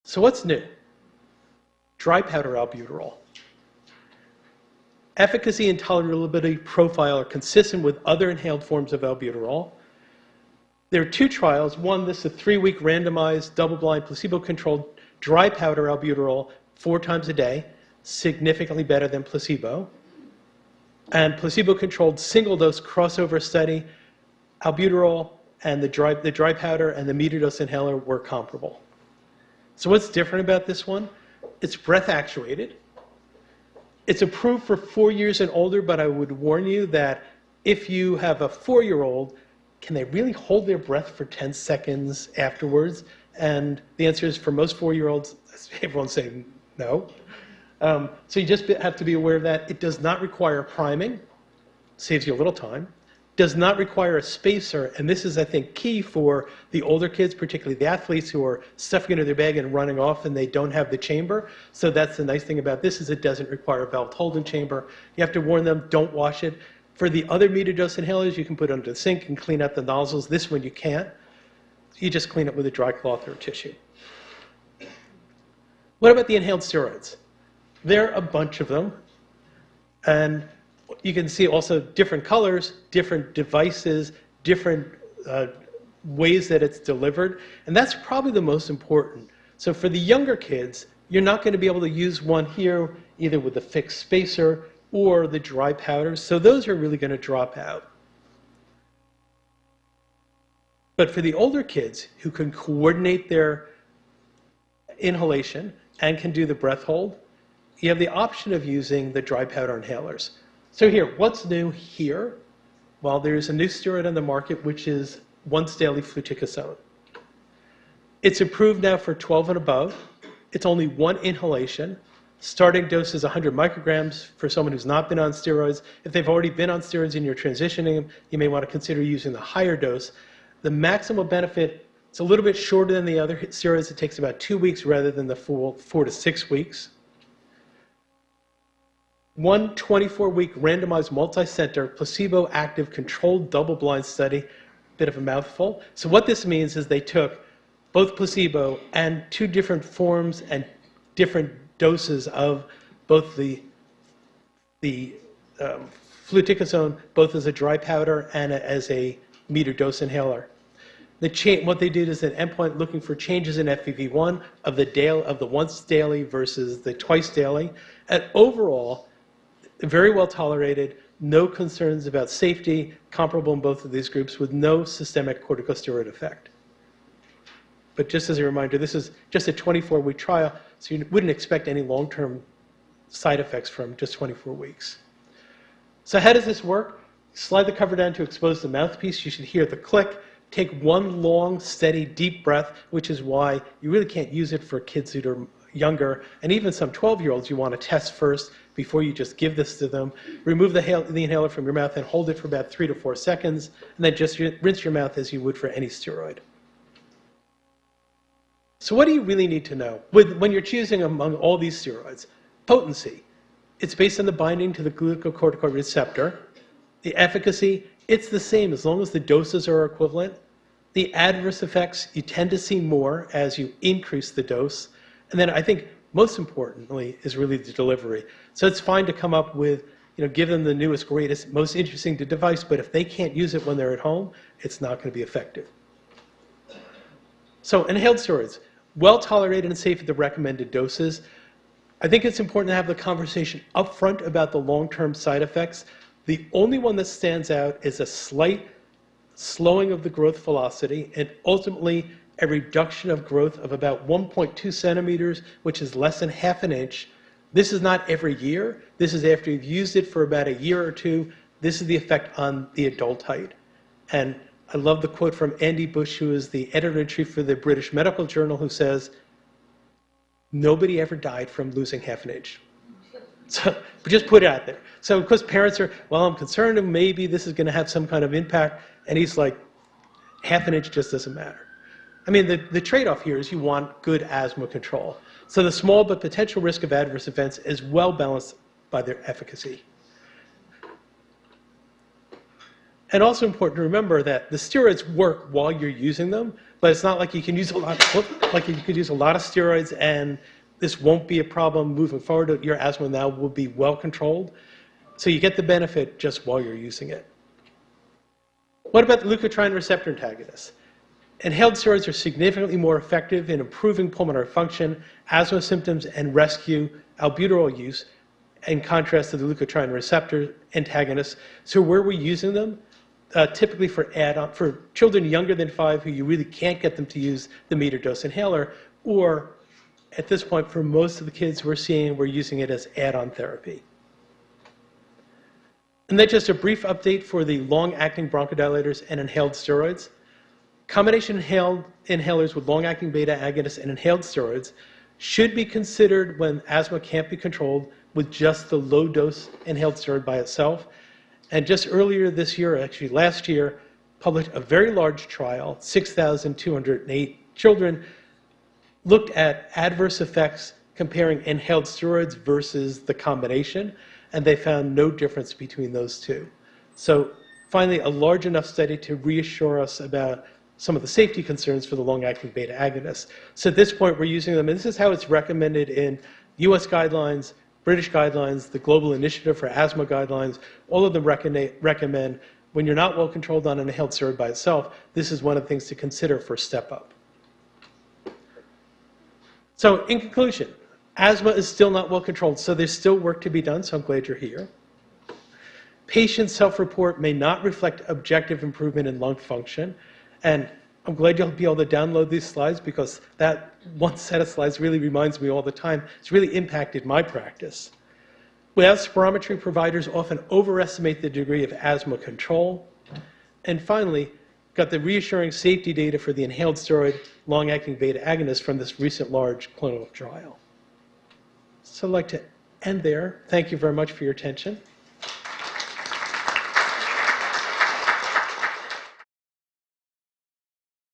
So what's new? Dry powder albuterol. Efficacy and tolerability profile are consistent with other inhaled forms of albuterol. There are two trials. One, this is a 3-week randomized, double-blind, placebo-controlled dry powder albuterol 4 times a day, significantly better than placebo. And placebo-controlled single-dose crossover study, albuterol and the dry powder and the metered-dose inhaler were comparable. So what's different about this one? It's breath-actuated. It's approved for 4 years and older, but I would warn you that if you have a 4-year-old, can they really hold their breath for 10 seconds afterwards? And the answer is, for most 4-year-olds, everyone's saying no. So you just have to be aware of that. It does not require priming, saves you a little time. Does not require a spacer, and this is, I think, key for the older kids, particularly the athletes who are stuffing it into their bag and running off and they don't have the chamber. So that's the nice thing about this, is it doesn't require a valve holding chamber. You have to warn them, don't wash it. For the other metered dose inhalers, you can put it under the sink and clean out the nozzles. This one you can't. You just clean it with a dry cloth or tissue. What about the inhaled steroids? There are a bunch of them, and you can see also different colors, different devices, different ways that it's delivered, and that's probably the most important. So for the younger kids, you're not going to be able to use one here either with a fixed spacer or the dry powders, so those are really going to drop out. But for the older kids who can coordinate their inhalation and can do the breath hold, you have the option of using the dry powder inhalers. So here, what's new here? Well, there's a new steroid on the market, which is once daily fluticasone. It's approved now for 12 and above. It's only one inhalation. Starting dose is 100 micrograms for someone who's not been on steroids. If they've already been on steroids and you're transitioning them, you may want to consider using the higher dose. The maximal benefit, it's a little bit shorter than the other steroids. It takes about 2 weeks rather than the full 4 to 6 weeks. One 24-week randomized multi-center placebo-active controlled double-blind study, bit of a mouthful. So what this means is they took both placebo and 2 different forms and different doses of both the fluticasone, both as a dry powder and as a metered dose inhaler. What they did is an endpoint looking for changes in FEV1 of the once daily versus the twice daily, and overall, very well tolerated, no concerns about safety, comparable in both of these groups with no systemic corticosteroid effect. But just as a reminder, this is just a 24-week trial, so you wouldn't expect any long-term side effects from just 24 weeks. So how does this work? Slide the cover down to expose the mouthpiece. You should hear the click. Take one long, steady, deep breath, which is why you really can't use it for kids who are younger, and even some 12-year-olds you want to test first before you just give this to them. Remove the inhaler from your mouth and hold it for about 3 to 4 seconds, and then just rinse your mouth as you would for any steroid. So what do you really need to know when you're choosing among all these steroids? Potency. It's based on the binding to the glucocorticoid receptor. The efficacy, it's the same as long as the doses are equivalent. The adverse effects, you tend to see more as you increase the dose. And then I think most importantly is really the delivery. So it's fine to come up with, give them the newest, greatest, most interesting device, but if they can't use it when they're at home, it's not going to be effective. So inhaled steroids, well tolerated and safe at the recommended doses. I think it's important to have the conversation up front about the long-term side effects. The only one that stands out is a slight slowing of the growth velocity and ultimately a reduction of growth of about 1.2 centimeters, which is less than half an inch. This is not every year. This is after you've used it for about a year or two. This is the effect on the adult height. And I love the quote from Andy Bush, who is the editor-in-chief for the British Medical Journal, who says, "Nobody ever died from losing half an inch." So just put it out there. So of course parents are, well, I'm concerned maybe this is going to have some kind of impact. And he's like, half an inch just doesn't matter. I mean, the trade-off here is you want good asthma control. So the small but potential risk of adverse events is well balanced by their efficacy. And also important to remember that the steroids work while you're using them, but it's not like you can use a lot, like you could use a lot of steroids and this won't be a problem moving forward. Your asthma now will be well controlled. So you get the benefit just while you're using it. What about the leukotriene receptor antagonists? Inhaled steroids are significantly more effective in improving pulmonary function, asthma symptoms, and rescue albuterol use, in contrast to the leukotriene receptor antagonists. So where we're using them, typically for add-on, for children younger than 5 who you really can't get them to use the meter dose inhaler, or at this point, for most of the kids we're seeing, we're using it as add-on therapy. And then just a brief update for the long-acting bronchodilators and inhaled steroids. Combination inhalers with long-acting beta agonists and inhaled steroids should be considered when asthma can't be controlled with just the low-dose inhaled steroid by itself. And just earlier this year, actually last year, published a very large trial, 6,208 children, looked at adverse effects comparing inhaled steroids versus the combination, and they found no difference between those two. So finally, a large enough study to reassure us about some of the safety concerns for the long-acting beta agonists. So at this point, we're using them, and this is how it's recommended in US guidelines, British guidelines, the Global Initiative for Asthma guidelines. All of them recommend when you're not well controlled on an inhaled steroid by itself, this is one of the things to consider for step up. So in conclusion, asthma is still not well controlled, so there's still work to be done, so I'm glad you're here. Patient self-report may not reflect objective improvement in lung function, and I'm glad you'll be able to download these slides because that one set of slides really reminds me all the time. It's really impacted my practice. Without spirometry, providers often overestimate the degree of asthma control. And finally, got the reassuring safety data for the inhaled steroid long-acting beta agonist from this recent large clinical trial. So I'd like to end there. Thank you very much for your attention.